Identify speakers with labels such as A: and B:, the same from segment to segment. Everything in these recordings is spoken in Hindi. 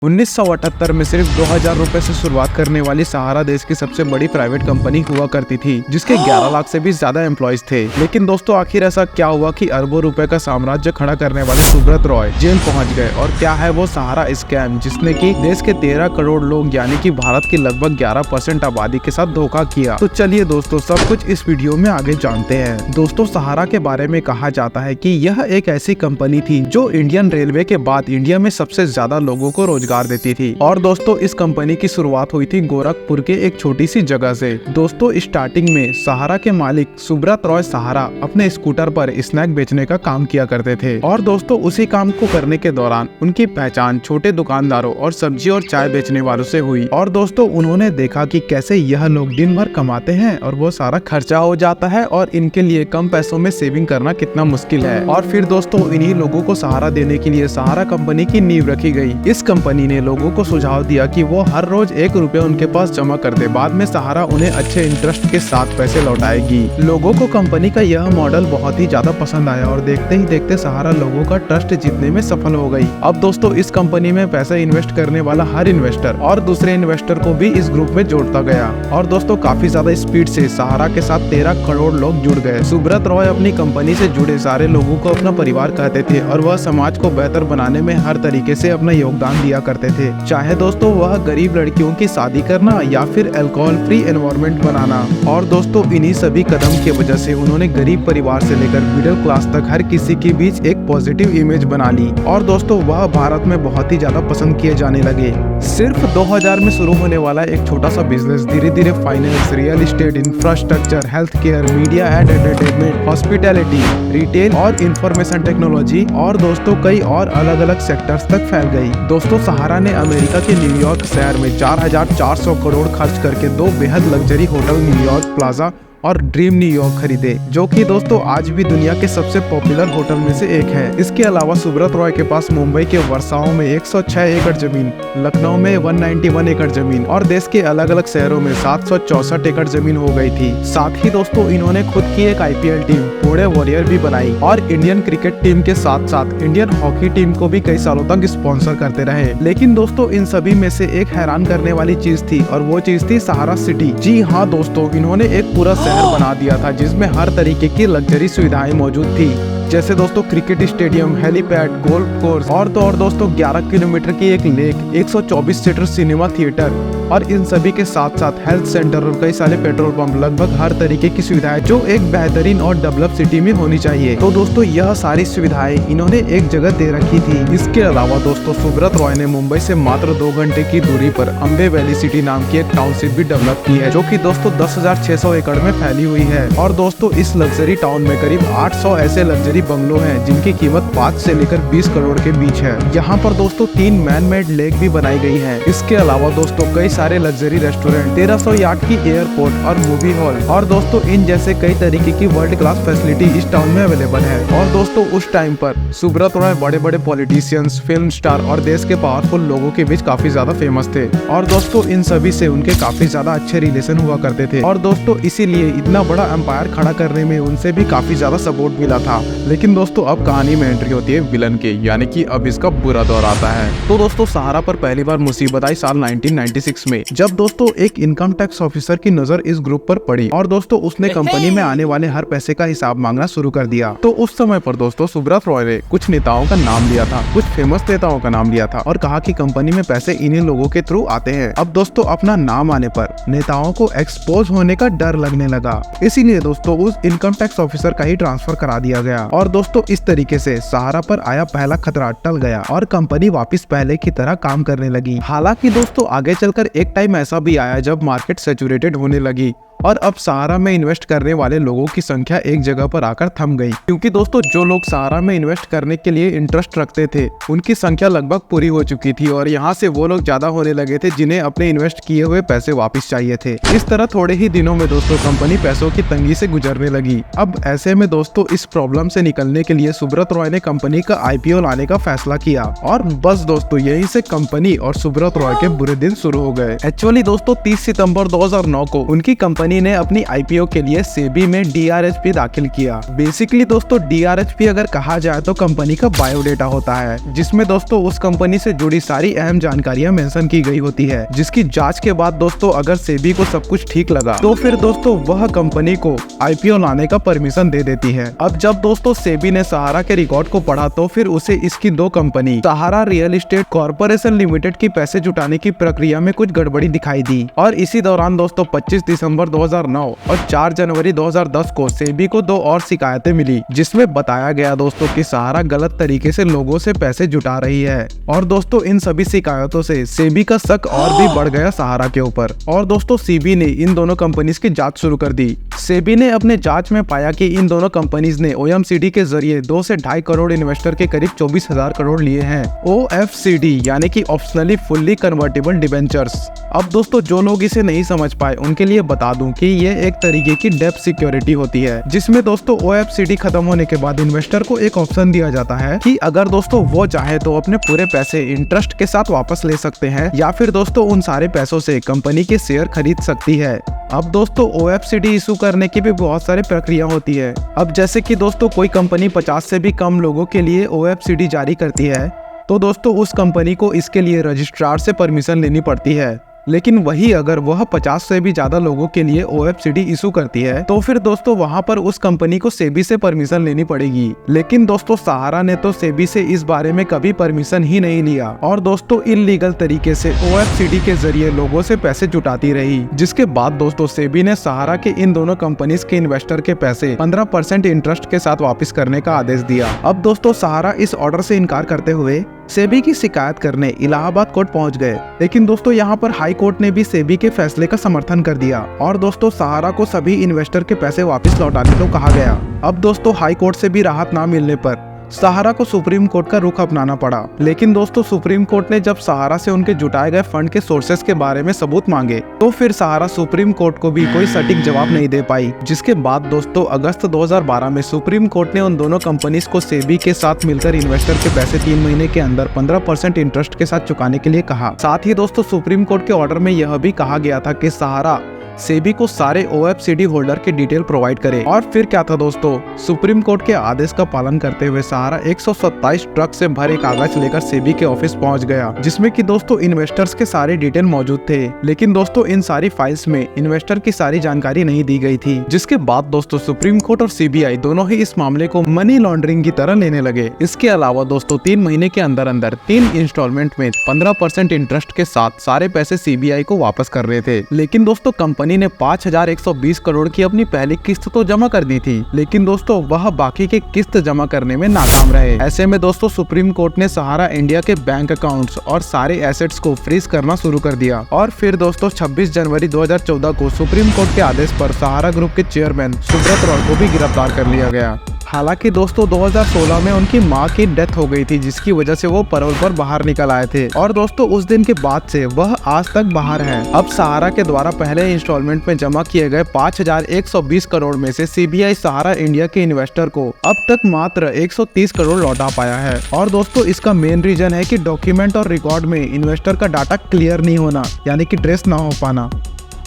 A: 1978 में सिर्फ 2000 रुपए से शुरुआत करने वाली सहारा देश की सबसे बड़ी प्राइवेट कंपनी हुआ करती थी, जिसके 11 लाख से भी ज्यादा एम्प्लॉयज थे। लेकिन दोस्तों आखिर ऐसा क्या हुआ कि अरबों रुपए का साम्राज्य खड़ा करने वाले सुब्रत रॉय जेल पहुंच गए, और क्या है वो सहारा स्कैम जिसने की देश के 13 करोड़ लोग यानी कि भारत की लगभग 11% आबादी के साथ धोखा किया। तो चलिए दोस्तों सब कुछ इस वीडियो में आगे जानते हैं। दोस्तों सहारा के बारे में कहा जाता है कि यह एक ऐसी कंपनी थी जो इंडियन रेलवे के बाद इंडिया में सबसे ज्यादा लोगों को रोजगार देती थी। और दोस्तों इस कंपनी की शुरुआत हुई थी गोरखपुर के एक छोटी सी जगह से। दोस्तों स्टार्टिंग में सहारा के मालिक सुब्रत रॉय सहारा अपने स्कूटर पर स्नैक बेचने का काम किया करते थे, और दोस्तों उसी काम को करने के दौरान उनकी पहचान छोटे दुकानदारों और सब्जी और चाय बेचने वालों से हुई। और दोस्तों उन्होंने देखा कि कैसे यह लोग दिन भर कमाते हैं और वो सारा खर्चा हो जाता है, और इनके लिए कम पैसों में सेविंग करना कितना मुश्किल है। और फिर दोस्तों इन्हीं लोगों को सहारा देने के लिए सहारा कंपनी की नींव रखी गई। इस कंपनी ने लोगों को सुझाव दिया कि वो हर रोज 1 रुपया उनके पास जमा कर दे, बाद में सहारा उन्हें अच्छे इंटरेस्ट के साथ पैसे लौटाएगी। लोगों को कंपनी का यह मॉडल बहुत ही ज्यादा पसंद आया, और देखते ही देखते सहारा लोगों का ट्रस्ट जीतने में सफल हो गई। अब दोस्तों इस कंपनी में पैसा इन्वेस्ट करने वाला हर इन्वेस्टर और दूसरे इन्वेस्टर को भी इस ग्रुप में जोड़ता गया, और दोस्तों काफी ज्यादा स्पीड से सहारा के साथ 13 करोड़ लोग जुड़ गए। सुब्रत रॉय अपनी कंपनी से जुड़े सारे लोगों को अपना परिवार कहते थे, और वह समाज को बेहतर बनाने में हर तरीके से अपना योगदान दिया करते थे, चाहे दोस्तों वह गरीब लड़कियों की शादी करना या फिर अल्कोहल फ्री एनवायरनमेंट बनाना। और दोस्तों इन्हीं सभी कदम की वजह से उन्होंने गरीब परिवार से लेकर मिडिल क्लास तक हर किसी के बीच एक पॉजिटिव इमेज बना ली, और दोस्तों वह भारत में बहुत ही ज्यादा पसंद किए जाने लगे। सिर्फ 2000 में शुरू होने वाला एक छोटा सा बिजनेस धीरे धीरे finance, real estate, infrastructure, health care, media and entertainment, hospitality, retail और इंफॉर्मेशन टेक्नोलॉजी और दोस्तों कई और अलग अलग सेक्टर्स तक फैल गई। दोस्तों सहारा ने अमेरिका के न्यूयॉर्क शहर में 4400 करोड़ खर्च करके 2 बेहद लग्जरी होटल न्यूयॉर्क प्लाजा और ड्रीम न्यूयॉर्क खरीदे, जो कि दोस्तों आज भी दुनिया के सबसे पॉपुलर होटल में से एक है। इसके अलावा सुब्रत रॉय के पास मुंबई के वर्साओं में 106 एकड़ जमीन, लखनऊ में 191 एकड़ जमीन और देश के अलग अलग शहरों में 764 एकड़ जमीन हो गई थी। साथ ही दोस्तों इन्होंने खुद की एक IPL टीम पुणे वॉरियर भी बनाई, और इंडियन क्रिकेट टीम के साथ साथ इंडियन हॉकी टीम को भी कई सालों तक स्पॉन्सर करते रहे। लेकिन दोस्तों इन सभी में से एक हैरान करने वाली चीज थी, और वो चीज थी सहारा सिटी। जी हाँ दोस्तों, इन्होंने एक पूरा शहर बना दिया था जिसमें हर तरीके की लग्जरी सुविधाएं मौजूद थी, जैसे दोस्तों cricket stadium, helipad, golf course और तो और दोस्तों 11 किलोमीटर की एक लेक, 124 सीटर सिनेमा थिएटर, और इन सभी के साथ साथ हेल्थ सेंटर और कई सारे पेट्रोल पंप, लगभग हर तरीके की सुविधाएं जो एक बेहतरीन और डेवलप सिटी में होनी चाहिए। तो दोस्तों यह सारी सुविधाएं इन्होंने एक जगह दे रखी थी। इसके अलावा दोस्तों सुब्रत रॉय ने मुंबई से मात्र 2 घंटे की दूरी पर अम्बे वैली सिटी नाम की एक टाउनशिप भी डेवलप की है, जो कि दोस्तों 10,600 एकड़ में फैली हुई है। और दोस्तों इस लग्जरी टाउन में करीब 800 ऐसे लग्जरी बंगलो हैं जिनकी कीमत 5 से लेकर 20 करोड़ के बीच है। यहाँ पर दोस्तों 3 मैन मेड लेक भी बनाई गई है। इसके अलावा दोस्तों कई सारे लग्जरी रेस्टोरेंट, 1300 यार्ड की एयरपोर्ट और मूवी हॉल, और दोस्तों इन जैसे कई तरीके की वर्ल्ड क्लास फैसिलिटी इस टाउन में अवेलेबल है। और दोस्तों उस टाइम पर सुब्रत रॉय बड़े बड़े पॉलिटिशियंस, फिल्म स्टार और देश के पावरफुल लोगों के बीच काफी ज्यादा फेमस थे, और दोस्तों इन सभी से उनके काफी ज्यादा अच्छे रिलेशन हुआ करते थे, और दोस्तों इसीलिए इतना बड़ा एम्पायर खड़ा करने में उनसे भी काफी ज्यादा सपोर्ट मिला था। लेकिन दोस्तों अब कहानी में एंट्री होती है विलन के, यानी कि अब इसका बुरा दौर आता है। तो दोस्तों सहारा पर पहली बार मुसीबत आई साल 1996 में, जब दोस्तों एक इनकम टैक्स ऑफिसर की नजर इस ग्रुप पर पड़ी, और दोस्तों उसने कंपनी में आने वाले हर पैसे का हिसाब मांगना शुरू कर दिया। तो उस समय पर दोस्तों सुब्रत रॉय ने कुछ नेताओं का नाम लिया था, कुछ फेमस नेताओं का नाम लिया था, और कहा कि कंपनी में पैसे इन्हीं लोगों के थ्रू आते हैं। अब दोस्तों अपना नाम आने पर नेताओं को एक्सपोज होने का डर लगने लगा, इसीलिए दोस्तों उस इनकम टैक्स ऑफिसर का ही ट्रांसफर करा दिया गया। और दोस्तों इस तरीके से सहारा पर आया पहला खतरा टल गया, और कंपनी वापस पहले की तरह काम करने लगी। हालांकि दोस्तों आगे चलकर एक टाइम ऐसा भी आया जब मार्केट सैचुरेटेड होने लगी, और अब सहारा में इन्वेस्ट करने वाले लोगों की संख्या एक जगह पर आकर थम गई, क्योंकि दोस्तों जो लोग सहारा में इन्वेस्ट करने के लिए इंटरेस्ट रखते थे उनकी संख्या लगभग पूरी हो चुकी थी, और यहाँ से वो लोग ज्यादा होने लगे थे जिन्हें अपने इन्वेस्ट किए हुए पैसे वापस चाहिए थे। इस तरह थोड़े ही दिनों में दोस्तों कंपनी पैसों की तंगी से गुजरने लगी। अब ऐसे में दोस्तों इस प्रॉब्लम से से निकलने के लिए सुब्रत रॉय ने कंपनी का IPO लाने का फैसला किया। और बस दोस्तों यहीं से कंपनी और सुब्रत रॉय के बुरे दिन शुरू हो गए। एक्चुअली दोस्तों 30 सितंबर 2009 को उनकी कंपनी ने अपनी IPO के लिए सेबी में DRHP दाखिल किया। बेसिकली दोस्तों DRHP अगर कहा जाए तो कंपनी का बायोडेटा होता है, जिसमें दोस्तों उस कंपनी से जुड़ी सारी अहम जानकारियां मेंशन की गई होती है, जिसकी जांच के बाद दोस्तों अगर सेबी को सब कुछ ठीक लगा तो फिर दोस्तों वह कंपनी को IPO लाने का परमिशन दे देती है। अब जब दोस्तों सेबी ने सहारा के रिकॉर्ड को पढ़ा तो फिर उसे इसकी दो कंपनी सहारा रियल एस्टेट कॉर्पोरेशन लिमिटेड की पैसे जुटाने की प्रक्रिया में कुछ गड़बड़ी दिखाई दी। और इसी दौरान दोस्तों 25 दिसंबर 2009 और 4 जनवरी 2010 को सेबी को 2 और शिकायतें मिली, जिसमें बताया गया दोस्तों कि सहारा गलत तरीके से लोगों से पैसे जुटा रही है। और दोस्तों इन सभी शिकायतों से सेबी का शक और भी बढ़ गया सहारा के ऊपर। और दोस्तों सेबी ने इन दोनों कंपनीज की जांच शुरू कर दी। सेबी ने अपने जांच में पाया कि इन दोनों कंपनीज ने OMCD के जरिए 2 से 2.5 करोड़ इन्वेस्टर के करीब 24,000 करोड़ लिए हैं। OFCD यानी कि ऑप्शनली फुल्ली कन्वर्टेबल डिबेंचर्स। अब दोस्तों जो लोग इसे नहीं समझ पाए उनके लिए बता दूं कि ये एक तरीके की डेब्ट सिक्योरिटी होती है, जिसमें दोस्तों OFCD खत्म होने के बाद इन्वेस्टर को एक ऑप्शन दिया जाता है कि अगर दोस्तों वो चाहे तो अपने पूरे पैसे इंटरेस्ट के साथ वापस ले सकते हैं, या फिर दोस्तों उन सारे पैसों से कंपनी के शेयर खरीद सकती है। अब दोस्तों OFCD इशू करने की भी बहुत सारी प्रक्रिया होती है। अब जैसे कि दोस्तों कोई कंपनी 50 से भी कम लोगों के लिए OFCD जारी करती है तो दोस्तों उस कंपनी को इसके लिए रजिस्ट्रार से परमिशन लेनी पड़ती है। लेकिन वही अगर वह 50 से भी ज्यादा लोगों के लिए OFCD इशू करती है तो फिर दोस्तों वहां पर उस कंपनी को सेबी से परमिशन लेनी पड़ेगी। लेकिन दोस्तों सहारा ने तो सेबी से इस बारे में कभी परमिशन ही नहीं लिया और दोस्तों इल्लीगल तरीके से OFCD के जरिए लोगों से पैसे जुटाती रही, जिसके बाद दोस्तों सेबी ने सहारा के इन दोनों कंपनीज के इन्वेस्टर के पैसे 15% इंटरेस्ट के साथ वापस करने का आदेश दिया। अब दोस्तों सहारा इस ऑर्डर से इनकार करते हुए सेबी की शिकायत करने इलाहाबाद कोर्ट पहुंच गए। लेकिन दोस्तों यहाँ पर हाई कोर्ट ने भी सेबी के फैसले का समर्थन कर दिया और दोस्तों सहारा को सभी इन्वेस्टर के पैसे वापस लौटाने को कहा गया। अब दोस्तों हाई कोर्ट से भी राहत ना मिलने पर सहारा को सुप्रीम कोर्ट का रुख अपनाना पड़ा। लेकिन दोस्तों सुप्रीम कोर्ट ने जब सहारा से उनके जुटाए गए फंड के सोर्सेस के बारे में सबूत मांगे तो फिर सहारा सुप्रीम कोर्ट को भी कोई सटीक जवाब नहीं दे पाई, जिसके बाद दोस्तों अगस्त 2012 में सुप्रीम कोर्ट ने उन दोनों कंपनीज को सेबी के साथ मिलकर इन्वेस्टर के पैसे 3 महीने के अंदर 15% इंटरेस्ट के साथ चुकाने के लिए कहा। साथ ही दोस्तों सुप्रीम कोर्ट के ऑर्डर में यह भी कहा गया था कि सहारा सेबी को सारे OFCD होल्डर के डिटेल प्रोवाइड करे। और फिर क्या था दोस्तों, सुप्रीम कोर्ट के आदेश का पालन करते हुए सहारा 127 ट्रक से भरे कागज लेकर सेबी के ऑफिस पहुंच गया, जिसमें कि दोस्तों इन्वेस्टर्स के सारे डिटेल मौजूद थे। लेकिन दोस्तों इन सारी फाइल्स में इन्वेस्टर की सारी जानकारी नहीं दी गई थी, जिसके बाद दोस्तों सुप्रीम कोर्ट और CBI दोनों ही इस मामले को मनी लॉन्ड्रिंग की तरह लेने लगे। इसके अलावा दोस्तों 3 महीने के अंदर अंदर 3 इंस्टॉलमेंट में 15% इंटरेस्ट के साथ सारे पैसे CBI को वापस कर रहे थे। लेकिन दोस्तों कंपनी ने 5,120 करोड़ की अपनी पहली किस्त तो जमा कर दी थी, लेकिन दोस्तों वह बाकी के किस्त जमा करने में नाकाम रहे। ऐसे में दोस्तों सुप्रीम कोर्ट ने सहारा इंडिया के बैंक अकाउंट्स और सारे एसेट्स को फ्रीज करना शुरू कर दिया। और फिर दोस्तों 26 जनवरी 2014 को सुप्रीम कोर्ट के आदेश पर सहारा ग्रुप के चेयरमैन सुब्रत रॉय को भी गिरफ्तार कर लिया गया। हालांकि दोस्तों 2016 में उनकी मां की डेथ हो गई थी, जिसकी वजह से वो पैरोल पर बाहर निकल आए थे और दोस्तों उस दिन के बाद से वह आज तक बाहर हैं। अब सहारा के द्वारा पहले इंस्टॉलमेंट में जमा किए गए 5,120 करोड़ में से CBI सहारा इंडिया के इन्वेस्टर को अब तक मात्र 130 करोड़ लौटा पाया है। और दोस्तों इसका मेन रीजन है कि डॉक्यूमेंट और रिकॉर्ड में इन्वेस्टर का डाटा क्लियर नहीं होना, यानी कि ट्रेस ना हो पाना।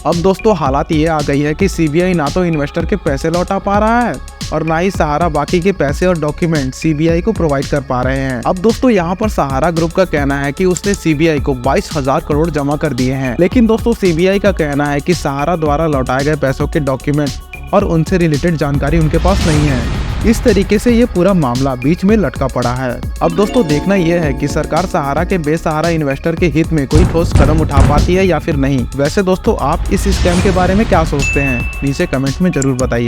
A: अब दोस्तों हालात ये आ गई है कि CBI ना तो इन्वेस्टर के पैसे लौटा पा रहा है और ना ही सहारा बाकी के पैसे और डॉक्यूमेंट CBI को प्रोवाइड कर पा रहे हैं। अब दोस्तों यहाँ पर सहारा ग्रुप का कहना है कि उसने CBI को 22,000 करोड़ जमा कर दिए हैं, लेकिन दोस्तों CBI का कहना है कि सहारा द्वारा लौटाए गए पैसों के डॉक्यूमेंट और उनसे रिलेटेड जानकारी उनके पास नहीं है। इस तरीके से ये पूरा मामला बीच में लटका पड़ा है। अब दोस्तों देखना यह है कि सरकार सहारा के बेसहारा इन्वेस्टर के हित में कोई ठोस कदम उठा पाती है या फिर नहीं। वैसे दोस्तों आप इस स्कैम के बारे में क्या सोचते हैं, नीचे कमेंट में जरूर बताइए।